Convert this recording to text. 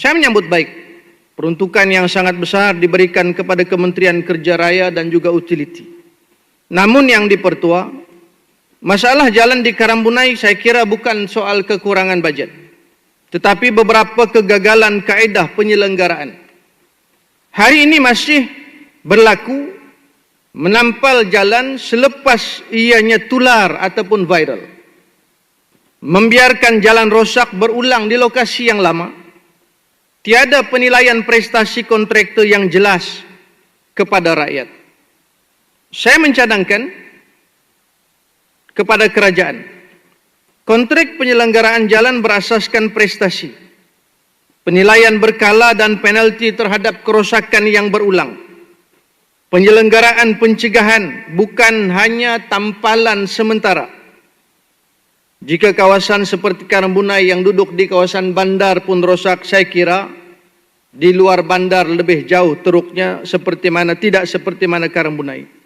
Saya menyambut baik peruntukan yang sangat besar diberikan kepada Kementerian Kerja Raya dan juga Utiliti. Namun yang dipertua, masalah jalan di Karambunai saya kira bukan soal kekurangan bajet, tetapi beberapa kegagalan kaedah penyelenggaraan. Hari ini masih berlaku menampal jalan selepas ianya tular ataupun viral. Membiarkan jalan rosak berulang di lokasi yang lama. Tiada penilaian prestasi kontraktor yang jelas kepada rakyat. Saya mencadangkan kepada kerajaan, kontrak penyelenggaraan jalan berasaskan prestasi, penilaian berkala dan penalti terhadap kerosakan yang berulang. Penyelenggaraan pencegahan bukan hanya tampalan sementara. Jika kawasan seperti Karambunai yang duduk di kawasan bandar pun rosak, saya kira di luar bandar lebih jauh teruknya tidak seperti mana Karambunai.